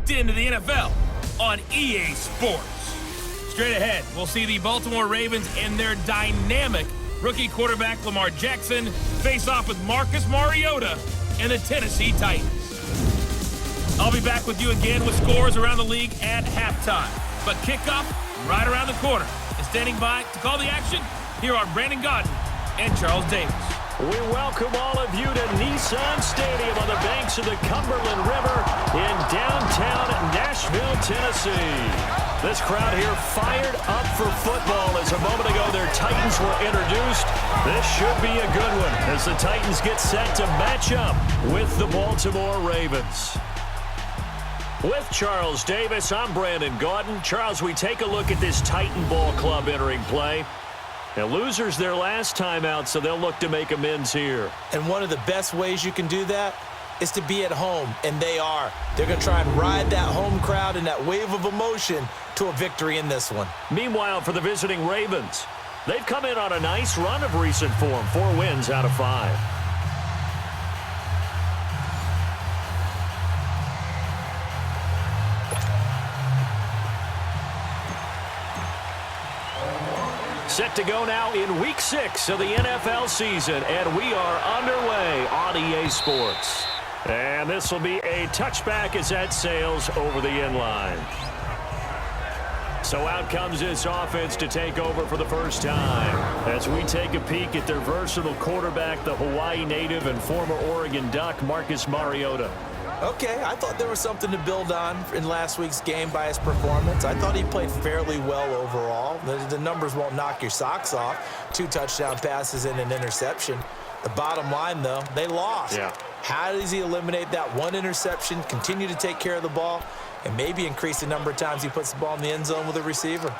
locked into the NFL on EA Sports. Straight ahead, we'll see the Baltimore Ravens and their dynamic rookie quarterback Lamar Jackson face off with Marcus Mariota and the Tennessee Titans. I'll be back with you again with scores around the league at halftime. But kickoff right around the corner. And standing by to call the action, here are Brandon Gaudin and Charles Davis. We welcome all of you to Nissan Stadium on the banks of the Cumberland River in downtown Nashville, Tennessee. This crowd here fired up for football as a moment ago their Titans were introduced. This should be a good one as the Titans get set to match up with the Baltimore Ravens. With Charles Davis, I'm Brandon Gaudin. Charles, we take a look at this Titan Ball Club entering play. Now, losers their last time out, so they'll look to make amends here. And one of the best ways you can do that is to be at home, and they are. They're going to try and ride that home crowd and that wave of emotion to a victory in this one. Meanwhile, for the visiting Ravens, they've come in on a nice run of recent form, 4 wins out of 5. Set to go now in Week 6 of the NFL season, and we are underway on EA Sports. And this will be a touchback as that sails over the end line. So out comes this offense to take over for the first time as we take a peek at their versatile quarterback, the Hawaii native and former Oregon Duck, Marcus Mariota. Okay, I thought there was something to build on in last week's game by his performance. I thought he played fairly well overall. The numbers won't knock your socks off. 2 touchdown passes and an interception. The bottom line, though, they lost. Yeah. How does he eliminate that 1 interception, continue to take care of the ball, and maybe increase the number of times he puts the ball in the end zone with a receiver?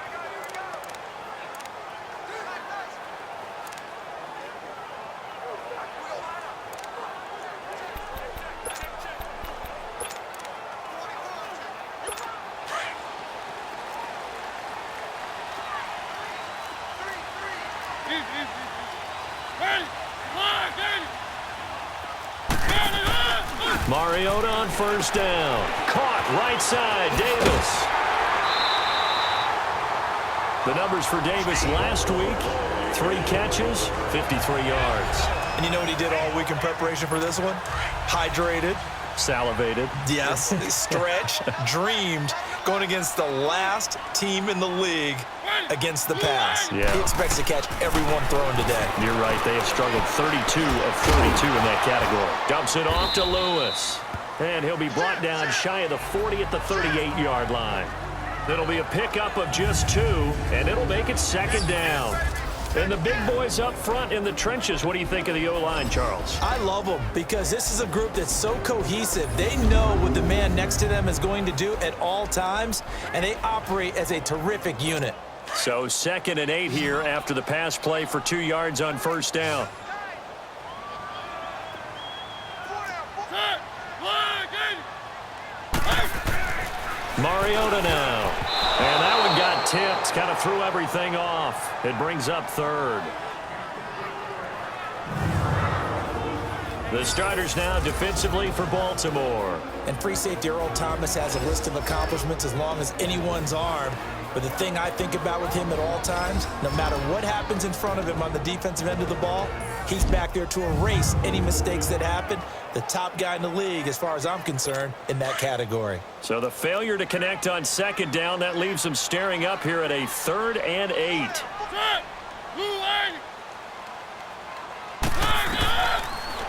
Mariota on first down. Caught right side, Davis. The numbers for Davis last week, 3 catches, 53 yards. And you know what he did all week in preparation for this one? Hydrated. Salivated. Yes, stretched, dreamed, going against the last team in the league against the pass. Yeah. He expects to catch everyone thrown today. You're right. They have struggled 32 of 32 in that category. Dumps it off to Lewis. And he'll be brought down shy of the 40 at the 38-yard line. It'll be a pickup of just 2, and it'll make it 2nd down. And the big boys up front in the trenches. What do you think of the O-line, Charles? I love them because this is a group that's so cohesive. They know what the man next to them is going to do at all times, and they operate as a terrific unit. So 2nd and 8 here after the pass play for 2 yards on first down. Mariota now. And that one got tipped. Kind of threw everything off. It brings up 3rd. The starters now defensively for Baltimore. And free safety Earl Thomas has a list of accomplishments as long as anyone's arm. But the thing I think about with him at all times, no matter what happens in front of him on the defensive end of the ball, he's back there to erase any mistakes that happen. The top guy in the league, as far as I'm concerned, in that category. So the failure to connect on 2nd down, that leaves them staring up here at a 3rd and 8.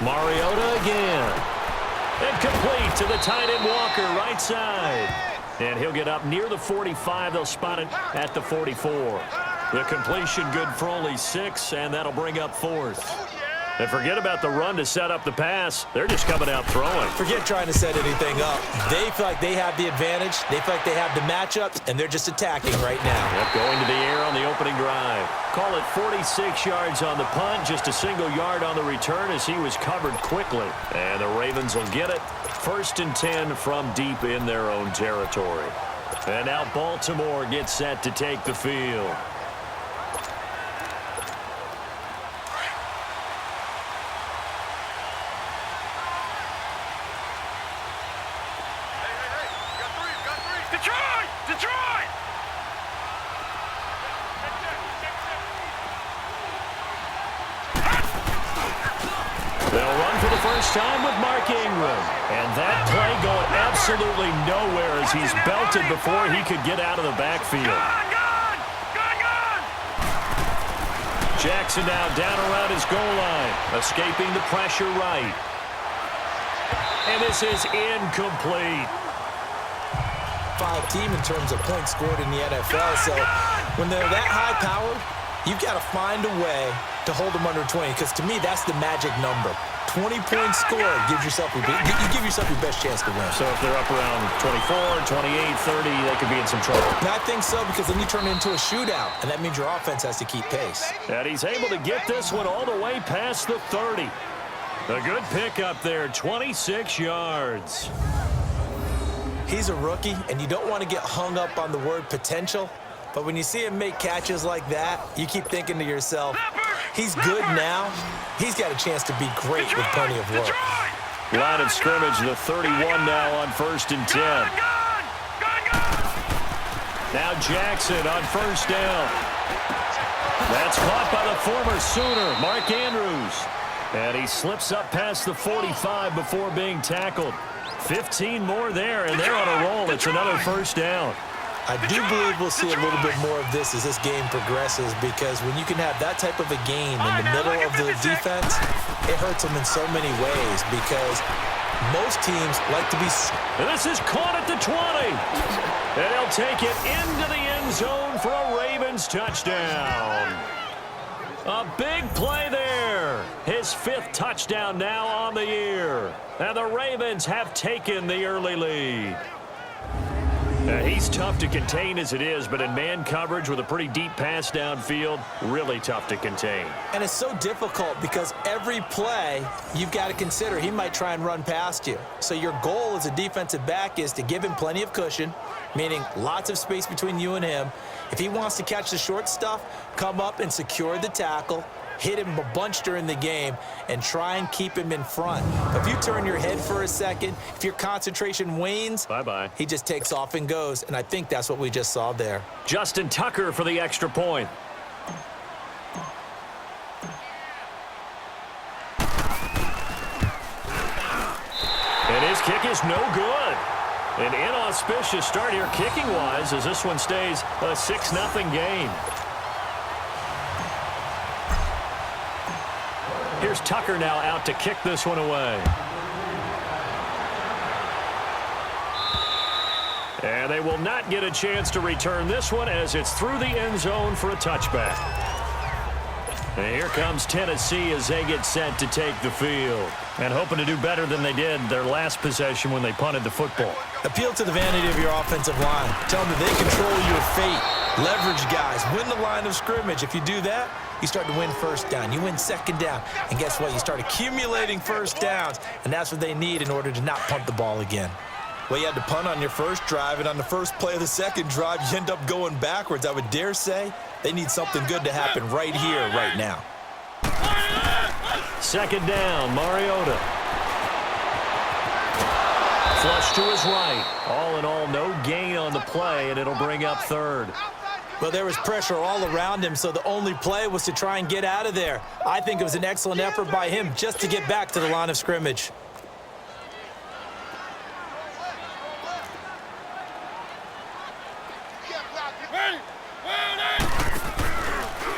Mariota again. And complete to the tight end Walker, right side. And he'll get up near the 45. They'll spot it at the 44. The completion good for only 6, and that'll bring up 4th. And forget about the run to set up the pass. They're just coming out throwing. Forget trying to set anything up. They feel like they have the advantage. They feel like they have the matchups, and they're just attacking right now. Yep, going to the air on the opening drive. Call it 46 yards on the punt, just a single yard on the return as he was covered quickly. And the Ravens will get it. 1st and 10 from deep in their own territory. And now Baltimore gets set to take the field. Detroit! Detroit! They'll run for the first time with Mark Ingram. And that play going absolutely nowhere as he's belted before he could get out of the backfield. Jackson now down around his goal line, escaping the pressure right. And this is incomplete. 5 team in terms of points scored in the NFL, so when they're that high-powered, you've got to find a way to hold them under 20, because to me, that's the magic number. 20 points scored gives yourself you give yourself your best chance to win. So if they're up around 24, 28, 30, they could be in some trouble. And I think so, because then you turn it into a shootout, and that means your offense has to keep pace. And he's able to get this one all the way past the 30. A good pickup there, 26 yards. He's a rookie, and you don't want to get hung up on the word potential, but when you see him make catches like that, you keep thinking to yourself, he's good now. He's got a chance to be great with plenty of work. Line of scrimmage, the 31 now on 1st and 10. Now Jackson on 1st down. That's caught by the former Sooner, Mark Andrews. And he slips up past the 45 before being tackled. 15 more there, and they're on a roll. It's another 1st down. I do believe we'll see a little bit more of this as this game progresses, because when you can have that type of a gain in the middle of the defense, it hurts them in so many ways, because most teams like to be... And this is caught at the 20. And he'll take it into the end zone for a Ravens touchdown. A big play there. His 5th touchdown now on the year. And the Ravens have taken the early lead. He's tough to contain as it is, but in man coverage with a pretty deep pass downfield, really tough to contain. And it's so difficult because every play you've got to consider he might try and run past you. So your goal as a defensive back is to give him plenty of cushion, meaning lots of space between you and him. If he wants to catch the short stuff, come up and secure the tackle, hit him a bunch during the game, and try and keep him in front. If you turn your head for a second, if your concentration wanes, bye-bye. He just takes off and goes, and I think that's what we just saw there. Justin Tucker for the extra point. And his kick is no good. An inauspicious start here kicking-wise as this one stays a 6-0 game. Here's Tucker now out to kick this one away. And they will not get a chance to return this one as it's through the end zone for a touchback. And here comes Tennessee as they get set to take the field. And hoping to do better than they did their last possession when they punted the football. Appeal to the vanity of your offensive line. Tell them that they control your fate. Leverage guys. Win the line of scrimmage. If you do that, you start to win 1st down. You win 2nd down. And guess what? You start accumulating 1st downs. And that's what they need in order to not punt the ball again. Well, you had to punt on your first drive, and on the first play of the second drive, you end up going backwards. I would dare say they need something good to happen right here, right now. 2nd down, Mariota. Flush to his right. All in all, no gain on the play, and it'll bring up 3rd. Well, there was pressure all around him, so the only play was to try and get out of there. I think it was an excellent effort by him just to get back to the line of scrimmage.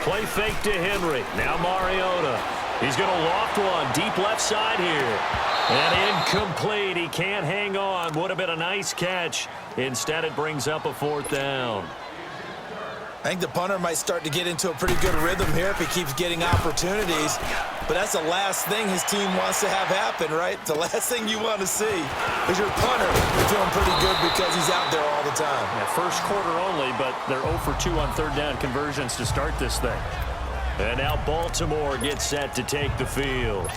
Play fake to Henry. Now Mariota. He's going to loft one deep left side here. And incomplete. He can't hang on. Would have been a nice catch. Instead, it brings up a 4th down. I think the punter might start to get into a pretty good rhythm here if he keeps getting opportunities. But that's the last thing his team wants to have happen, right? The last thing you want to see is your punter feeling pretty good because he's out there all the time. Yeah, first quarter only, but they're 0 for 2 on 3rd down conversions to start this thing. And now Baltimore gets set to take the field.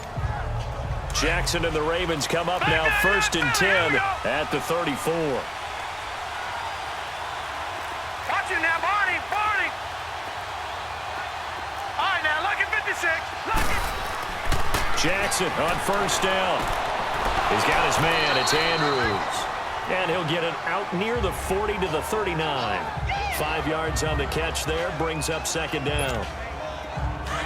Jackson and the Ravens come up now 1st and 10 at the 34. Watch it now, Barney, Barney. All right, now, look at 56. Look at... Jackson on 1st down. He's got his man. It's Andrews. And he'll get it out near the 40 to the 39. 5 yards on the catch there, brings up second down.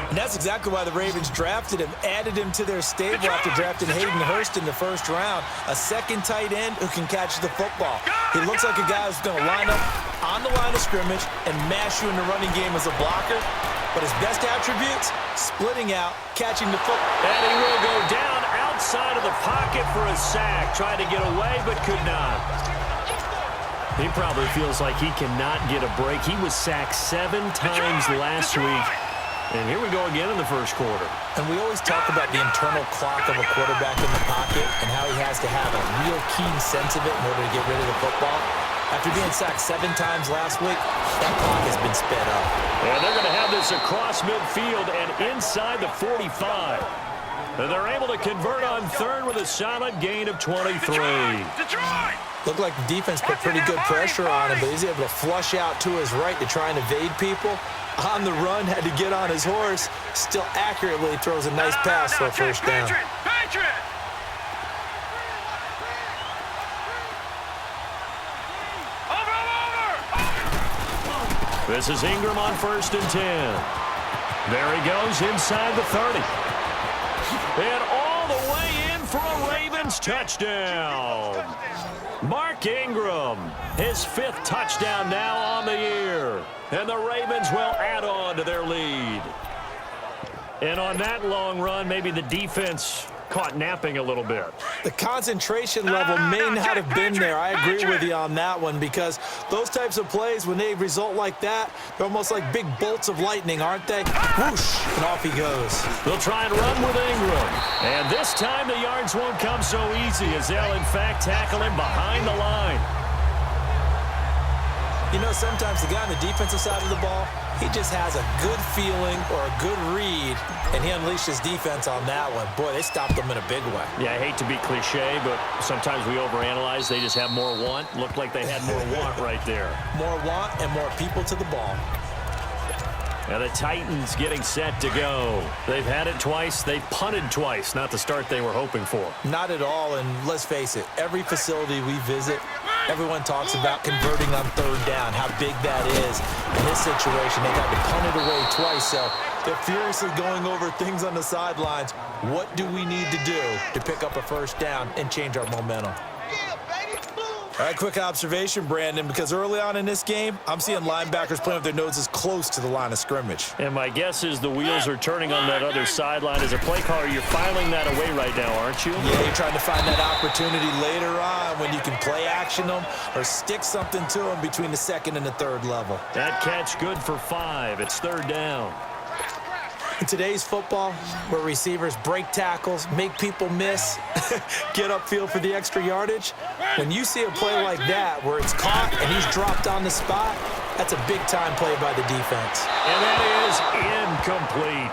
And that's exactly why the Ravens drafted him, added him to their stable after drafting Hayden Hurst in the first round. A second tight end who can catch the football. He looks like a guy who's going to line up on the line of scrimmage and mash you in the running game as a blocker. But his best attributes, splitting out, catching the football. And he will go down outside of the pocket for a sack. Tried to get away, but could not. He probably feels like he cannot get a break. He was sacked 7 times last week. And here we go again in the first quarter. And we always talk about the internal clock of a quarterback in the pocket and how he has to have a real keen sense of it in order to get rid of the football. After being sacked 7 times last week, that clock has been sped up. And they're going to have this across midfield and inside the 45. And they're able to convert on third with a solid gain of 23. Detroit! Looked like the defense put pretty good pressure on him, but he's able to flush out to his right to try and evade people. On the run, had to get on his horse. Still accurately throws a nice pass for a first down. Patriot! Over! This is Ingram on 1st and 10. There he goes inside the 30. And all the way in for a Ravens touchdown. Mark Ingram, his 5th touchdown now on the year. And the Ravens will add on to their lead. And on that long run, maybe the defense caught napping a little bit. The concentration level may not have been there. I agree with you on that one, because those types of plays, when they result like that, they're almost like big bolts of lightning, aren't they? Whoosh, and off he goes. They'll try and run with Ingram. And this time the yards won't come so easy, as they'll, in fact, tackle him behind the line. You know, sometimes the guy on the defensive side of the ball, he just has a good feeling or a good read, and he unleashed his defense on that one. Boy, they stopped him in a big way. Yeah, I hate to be cliche, but sometimes we overanalyze. They just have more want. Looked like they had more want right there. More want and more people to the ball. And the Titans getting set to go. They've had it twice. They've punted twice. Not the start they were hoping for. Not at all, and let's face it, every facility we visit, everyone talks about converting on 3rd down, how big that is. In this situation, they got to punt it away twice, so they're furiously going over things on the sidelines. What do we need to do to pick up a first down and change our momentum? All right, quick observation, Brandon, because early on in this game, I'm seeing linebackers playing with their noses close to the line of scrimmage. And my guess is the wheels are turning on that other sideline. As a play caller, you're filing that away right now, aren't you? Yeah, you're trying to find that opportunity later on when you can play action them or stick something to them between the 2nd and the 3rd level. That catch good for 5. It's 3rd down. In today's football, where receivers break tackles, make people miss, get upfield for the extra yardage, when you see a play like that where it's caught and he's dropped on the spot, that's a big-time play by the defense. And that is incomplete.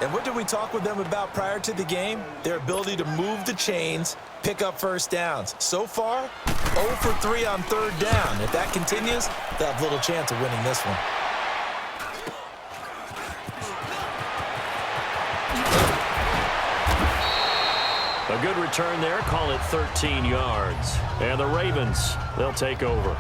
And what did we talk with them about prior to the game? Their ability to move the chains, pick up first downs. So far, 0 for 3 on 3rd down. If that continues, they'll have little chance of winning this one. A good return there, call it 13 yards. And the Ravens, they'll take over.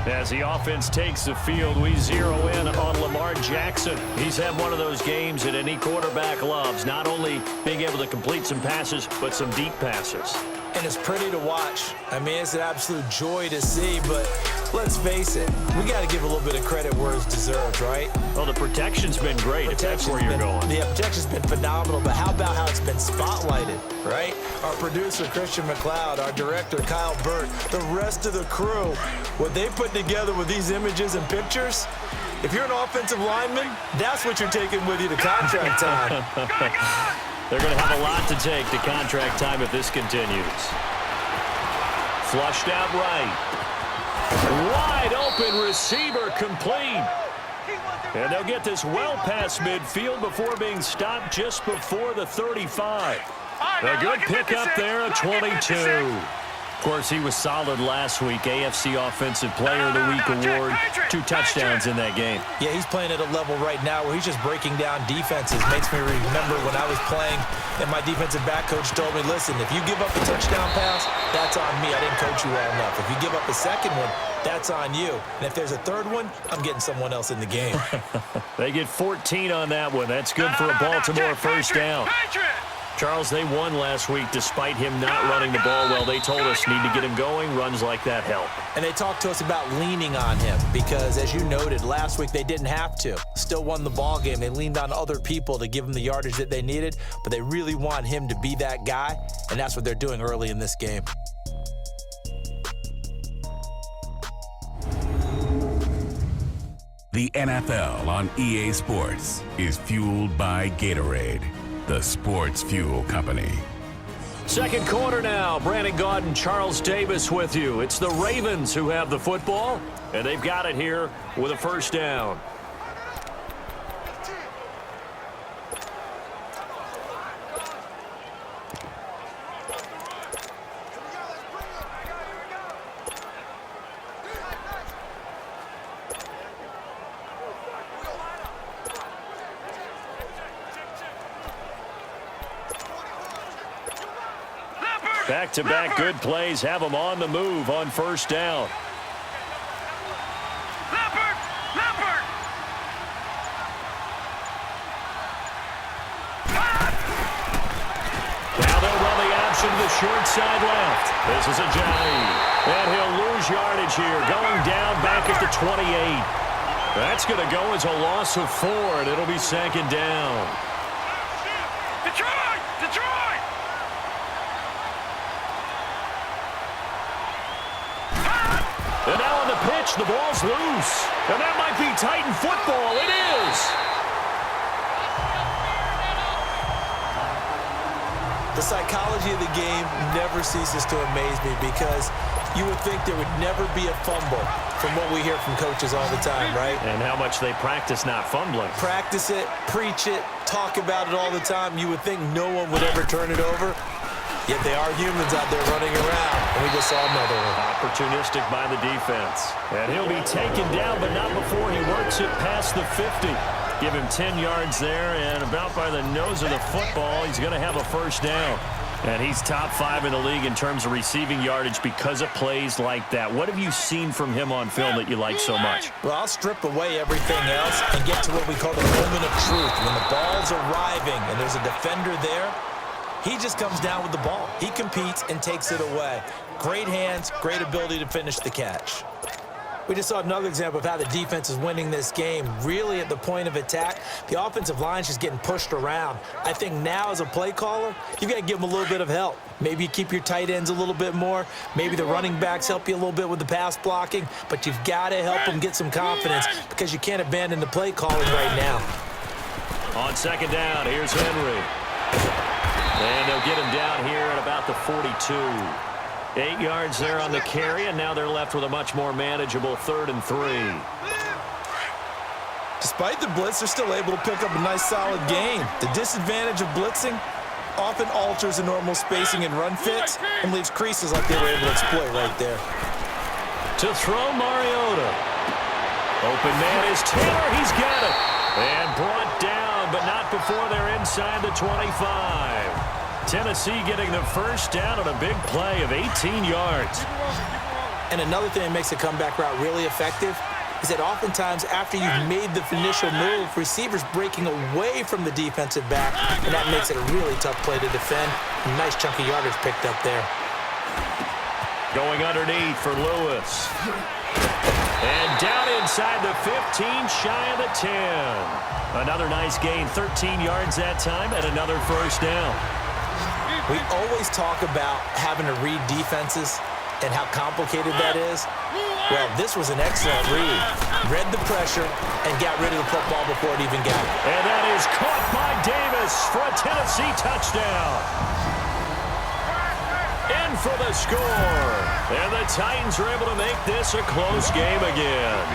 As the offense takes the field, we zero in on Lamar Jackson. He's had one of those games that any quarterback loves, not only being able to complete some passes, but some deep passes. And it's pretty to watch. I mean, it's an absolute joy to see, but let's face it, we got to give a little bit of credit where it's deserved, right? Well, the protection's been great, if that's where you're going. Yeah, protection's been phenomenal, but how about how it's been spotlighted, right? Our producer, Christian McLeod, our director, Kyle Burt, the rest of the crew, what they put together with these images and pictures, if you're an offensive lineman, that's what you're taking with you to contract time. They're going to have a lot to take to contract time if this continues. Flushed out right. Wide open receiver complete. And they'll get this well past midfield before being stopped just before the 35. A good pickup there at 22. Of course, he was solid last week. AFC Offensive Player of the Week award. 2 touchdowns in that game. Yeah, he's playing at a level right now where he's just breaking down defenses. Makes me remember when I was playing and my defensive back coach told me, listen, if you give up a touchdown pass, that's on me. I didn't coach you well enough. If you give up a second one, that's on you. And if there's a third one, I'm getting someone else in the game. They get 14 on that one. That's good for a Baltimore first down. Charles, they won last week despite him not running the ball well. They told us need to get him going. Runs like that help. And they talked to us about leaning on him because, as you noted, last week they didn't have to. Still won the ball game. They leaned on other people to give them the yardage that they needed, but they really want him to be that guy, and that's what they're doing early in this game. The NFL on EA Sports is fueled by Gatorade, the sports fuel company. Second quarter now. Brandon Gaudin and Charles Davis with you. It's the Ravens who have the football, and they've got it here with a first down. Back-to-back good plays have them on the move on first down. Now they'll run the option to the short side left. This is Ajayi. And he'll lose yardage here, going down back at the 28. That's going to go as a loss of 4, and it'll be second down. Detroit! And now on the pitch, the ball's loose. And that might be Titan football. It is. The psychology of the game never ceases to amaze me because you would think there would never be a fumble from what we hear from coaches all the time, right? And how much they practice not fumbling. Practice it, preach it, talk about it all the time. You would think no one would ever turn it over. Yet they are humans out there running around, and we just saw another one. Opportunistic by the defense. And he'll be taken down, but not before he works it past the 50. Give him 10 yards there, and about by the nose of the football, he's going to have a first down. And he's top 5 in the league in terms of receiving yardage because of plays like that. What have you seen from him on film that you like so much? Well, I'll strip away everything else and get to what we call the moment of truth. When the ball's arriving and there's a defender there, he just comes down with the ball. He competes and takes it away. Great hands, great ability to finish the catch. We just saw another example of how the defense is winning this game. Really at the point of attack, the offensive line's just getting pushed around. I think now as a play caller, you've got to give them a little bit of help. Maybe you keep your tight ends a little bit more. Maybe the running backs help you a little bit with the pass blocking. But you've got to help them get some confidence because you can't abandon the play calling right now. On second down, here's Henry. And they'll get him down here at about the 42. 8 yards there on the carry, and now they're left with a much more manageable 3rd and 3. Despite the blitz, they're still able to pick up a nice, solid gain. The disadvantage of blitzing often alters the normal spacing and run fits and leaves creases like they were able to exploit right there. To throw Mariota. Open man is Taylor. He's got it. And brought down, but not before they're inside the 25. Tennessee getting the first down on a big play of 18 yards. And another thing that makes a comeback route really effective is that oftentimes after you've made the initial move, receivers breaking away from the defensive back, and that makes it a really tough play to defend. A nice chunk of yardage picked up there. Going underneath for Lewis. And down inside the 15, shy of the 10. Another nice gain, 13 yards that time, and another first down. We always talk about having to read defenses and how complicated that is. Well, this was an excellent read. Read the pressure and got rid of the football before it even got it. And that is caught by Davis for a Tennessee touchdown. In for the score. And the Titans are able to make this a close game again.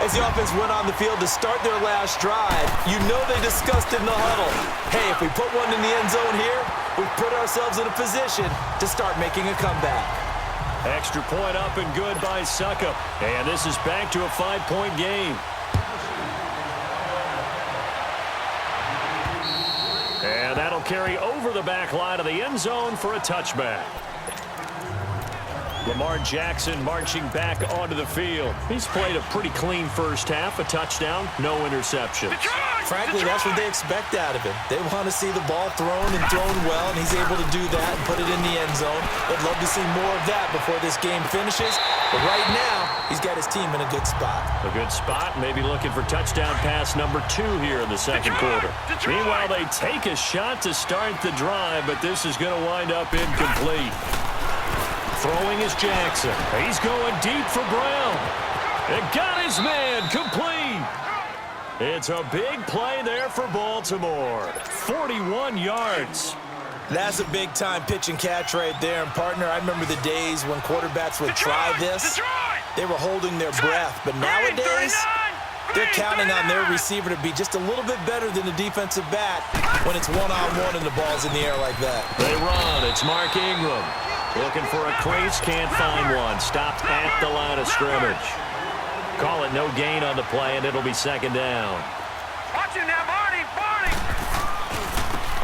As the offense went on the field to start their last drive, you know they discussed in the huddle, hey, if we put one in the end zone here, we've put ourselves in a position to start making a comeback. Extra point up and good by Suckup. And this is back to a 5-point game. And that'll carry over the back line of the end zone for a touchback. Lamar Jackson marching back onto the field. He's played a pretty clean first half, a touchdown, no interceptions. Frankly, that's what they expect out of him. They want to see the ball thrown and thrown well, and he's able to do that and put it in the end zone. They'd love to see more of that before this game finishes. But right now, he's got his team in a good spot. A good spot, maybe looking for touchdown pass number 2 here in the second quarter. Meanwhile, they take a shot to start the drive, but this is going to wind up incomplete. Throwing is Jackson. He's going deep for Brown. It got his man complete. It's a big play there for Baltimore. 41 yards. That's a big-time pitch and catch right there. And, partner, I remember the days when quarterbacks would try this. They were holding their breath. But nowadays, they're counting on their receiver to be just a little bit better than the defensive back when it's one-on-one and the ball's in the air like that. They run. It's Mark Ingram. Looking for a crease, can't find one. Stopped at the line of scrimmage. Call it no gain on the play, and it'll be second down. Watch him now, Barney!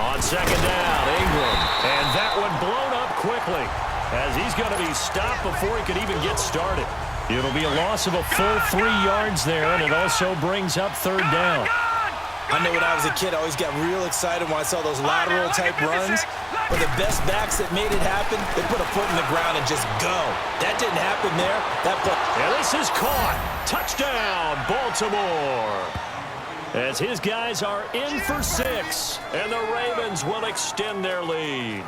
On second down, Ingram. And that one blown up quickly as he's going to be stopped before he could even get started. It'll be a loss of a full 3 yards there, and it also brings up third down. I know when I was a kid, I always got real excited when I saw those lateral-type runs. But the best backs that made it happen, they put a foot in the ground and just go. That didn't happen there. And this is caught. Touchdown, Baltimore. As his guys are in for 6, and the Ravens will extend their lead.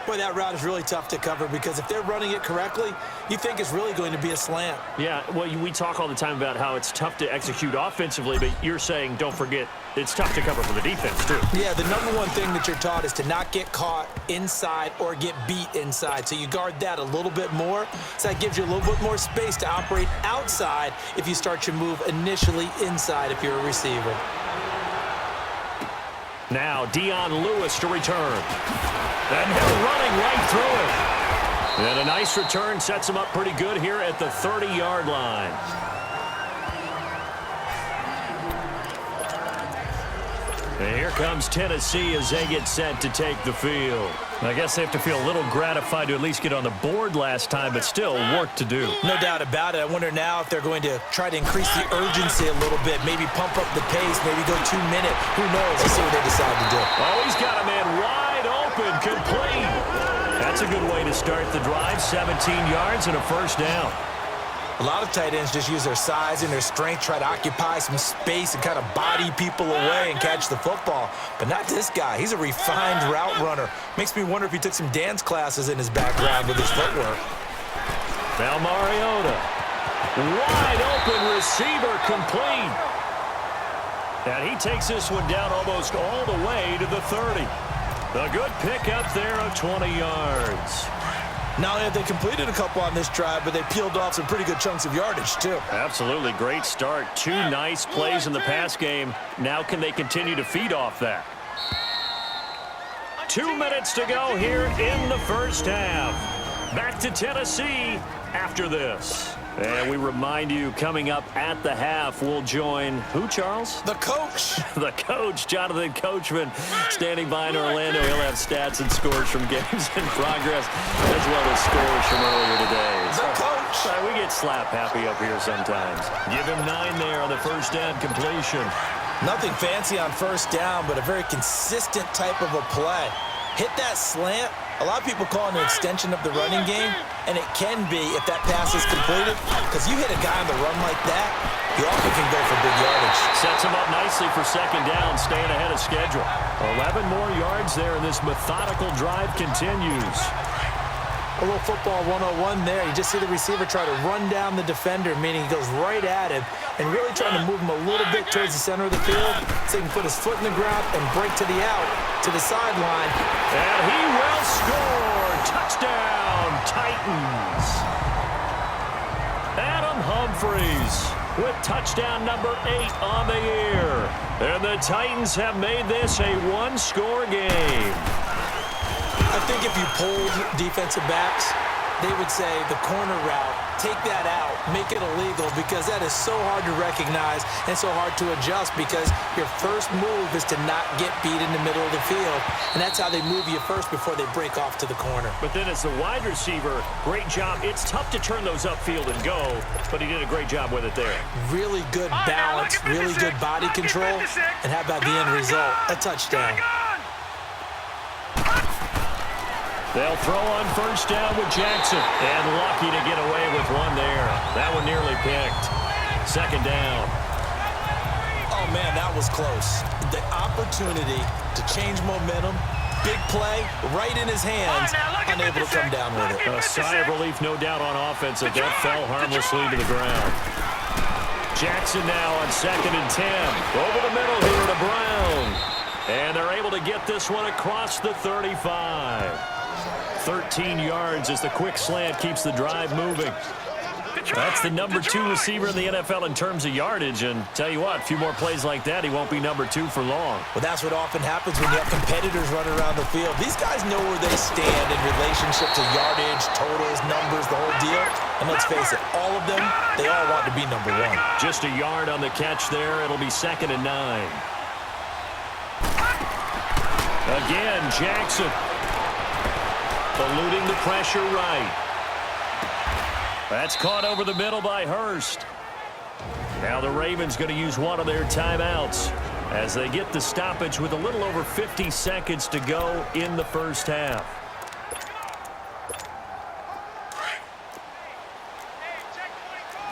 Boy, that route is really tough to cover because if they're running it correctly, you think it's really going to be a slant. Yeah, well, we talk all the time about how it's tough to execute offensively, but you're saying, don't forget, it's tough to cover for the defense, too. Yeah, the number one thing that you're taught is to not get caught inside or get beat inside. So you guard that a little bit more. So that gives you a little bit more space to operate outside if you start your move initially inside if you're a receiver. Now, Dion Lewis to return. And they're running right through it. And a nice return sets him up pretty good here at the 30-yard line. And here comes Tennessee as they get set to take the field. I guess they have to feel a little gratified to at least get on the board last time, but still work to do. No doubt about it. I wonder now if they're going to try to increase the urgency a little bit, maybe pump up the pace, maybe go 2-minute. Who knows? Let's see what they decide to do. Oh, he's got a man wide open, complete. That's a good way to start the drive. 17 yards and a first down. A lot of tight ends just use their size and their strength, try to occupy some space and kind of body people away and catch the football. But not this guy. He's a refined route runner. Makes me wonder if he took some dance classes in his background with his footwork. Now Mariota. Wide open receiver, complete. And he takes this one down almost all the way to the 30. A good pickup there of 20 yards. Not only have they completed a couple on this drive, but they peeled off some pretty good chunks of yardage, too. Absolutely. Great start. 2 nice plays in the pass game. Now can they continue to feed off that? 2 minutes to go here in the first half. Back to Tennessee after this. And we remind you, coming up at the half, we'll join who, Charles? The coach. The coach, Jonathan Coachman, standing by in Orlando. He'll have stats and scores from games in progress, as well as scores from earlier today. The coach. We get slap happy up here sometimes. Give him 9 there on the first down completion. Nothing fancy on first down, but a very consistent type of a play. Hit that slant. A lot of people call it an extension of the running game, and it can be if that pass is completed, because you hit a guy on the run like that, you often can go for big yardage. Sets him up nicely for second down, staying ahead of schedule. 11 more yards there, and this methodical drive continues. A little football 101 there. You just see the receiver try to run down the defender, meaning he goes right at him, and really trying to move him a little bit towards the center of the field so he can put his foot in the ground and break to the out, to the sideline. And he will score. Touchdown, Titans. Adam Humphries with touchdown number 8 on the year. And the Titans have made this a 1-score game. I think if you polled defensive backs, they would say the corner route, take that out, make it illegal, because that is so hard to recognize and so hard to adjust, because your first move is to not get beat in the middle of the field, and that's how they move you first before they break off to the corner. But then as the wide receiver, great job. It's tough to turn those upfield and go, but he did a great job with it there. Really good balance, really good body control, and how about the end result? A touchdown. They'll throw on first down with Jackson. And lucky to get away with one there. That one nearly picked. Second down. Oh, man, that was close. The opportunity to change momentum, big play, right in his hands, unable to come down with it. A sigh of relief, no doubt, on offense. That fell harmlessly to the ground. Jackson now on 2nd and 10. Over the middle here to Brown. And they're able to get this one across the 35. 13 yards as the quick slant keeps the drive moving. That's the number 2 receiver in the NFL in terms of yardage, and tell you what, a few more plays like that, he won't be number 2 for long. Well, that's what often happens when you have competitors running around the field. These guys know where they stand in relationship to yardage, totals, numbers, the whole deal. And let's face it, all of them, they all want to be number 1. Just a yard on the catch there. It'll be 2nd and 9. Again, Jackson. Eluding the pressure right. That's caught over the middle by Hurst. Now the Ravens going to use one of their timeouts as they get the stoppage with a little over 50 seconds to go in the first half.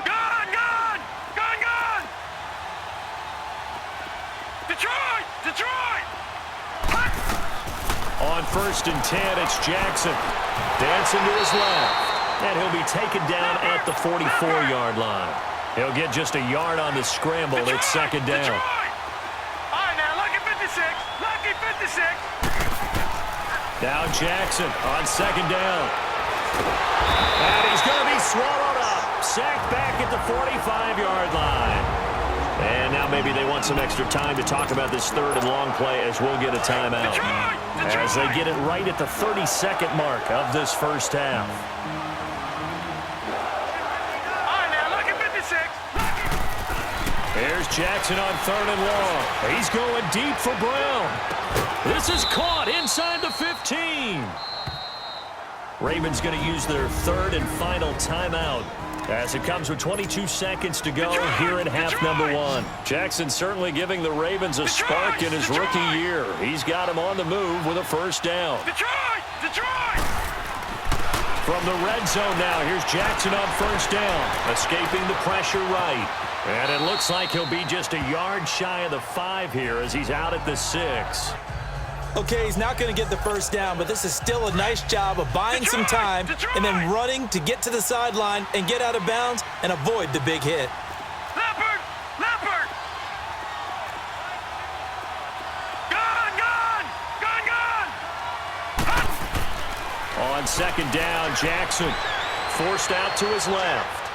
Gone! Detroit! On 1st and 10, it's Jackson. Dancing to his left. And he'll be taken down at the 44-yard line. He'll get just a yard on the scramble. It's 2nd down. All right, now, lucky 56. Now Jackson on 2nd down. And he's going to be swallowed up. Sacked back at the 45-yard line. And now maybe they want some extra time to talk about this 3rd and long play as we'll get a timeout. As they get it right at the 32nd mark of this first half. All right, now, lucky 56. Here's Jackson on 3rd and long. He's going deep for Brown. This is caught inside the 15. Ravens going to use their 3rd and final timeout as it comes with 22 seconds to go here in half number 1. Jackson certainly giving the Ravens a spark in his rookie year. He's got him on the move with a first down. Detroit! From the red zone now, here's Jackson on first down, escaping the pressure right. And it looks like he'll be just a yard shy of the 5 here as he's out at the 6. Okay, he's not going to get the first down, but this is still a nice job of buying some time and then running to get to the sideline and get out of bounds and avoid the big hit. Leopard! Gone! On 2nd down, Jackson forced out to his left.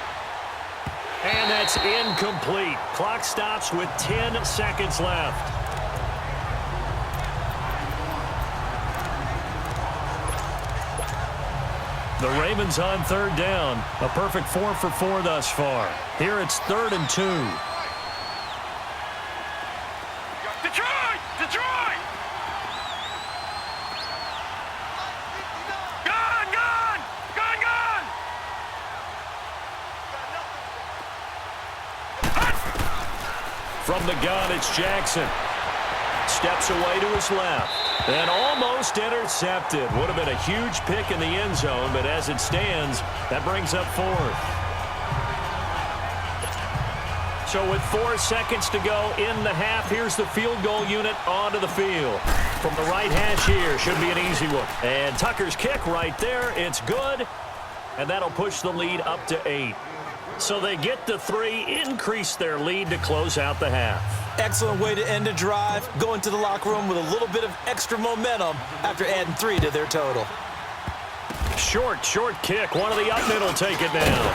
And that's incomplete. Clock stops with 10 seconds left. The Ravens on 3rd down. A perfect 4 for 4 thus far. Here it's 3rd and 2. Detroit! Gone! From the gun, it's Jackson. Steps away to his left. And almost intercepted. Would have been a huge pick in the end zone, but as it stands, that brings up 4th. So with 4 seconds to go in the half, here's the field goal unit onto the field. From the right hash here, should be an easy one. And Tucker's kick right there, it's good. And that'll push the lead up to 8. So they get the 3, increase their lead to close out the half. Excellent way to end a drive, go into the locker room with a little bit of extra momentum after adding 3 to their total. Short kick. One of the up middle take it down.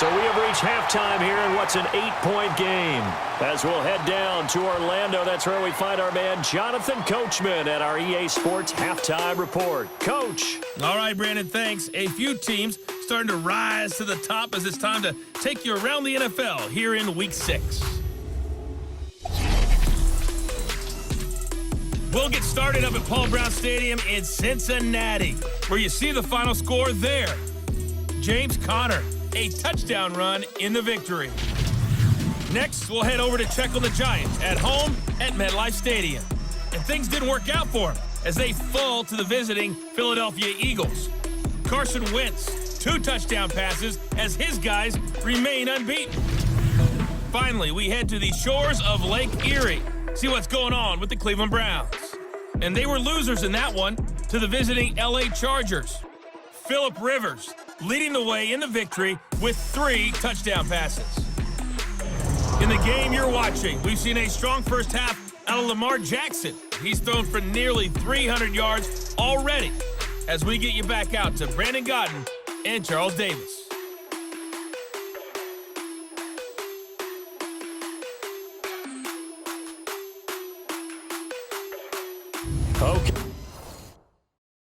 So we have reached halftime here in what's an 8-point game. As we'll head down to Orlando, that's where we find our man Jonathan Coachman at our EA Sports Halftime Report. Coach. All right, Brandon, thanks. A few teams starting to rise to the top as it's time to take you around the NFL here in Week 6. We'll get started up at Paul Brown Stadium in Cincinnati, where you see the final score there. James Conner, a touchdown run in the victory. Next, we'll head over to check on the Giants at home at MetLife Stadium. And things didn't work out for them as they fall to the visiting Philadelphia Eagles. Carson Wentz, 2 touchdown passes as his guys remain unbeaten. Finally, we head to the shores of Lake Erie. See what's going on with the Cleveland Browns. And they were losers in that one to the visiting LA Chargers. Phillip Rivers leading the way in the victory with 3 touchdown passes. In the game you're watching, we've seen a strong first half out of Lamar Jackson. He's thrown for nearly 300 yards already as we get you back out to Brandon Godden and Charles Davis. Okay.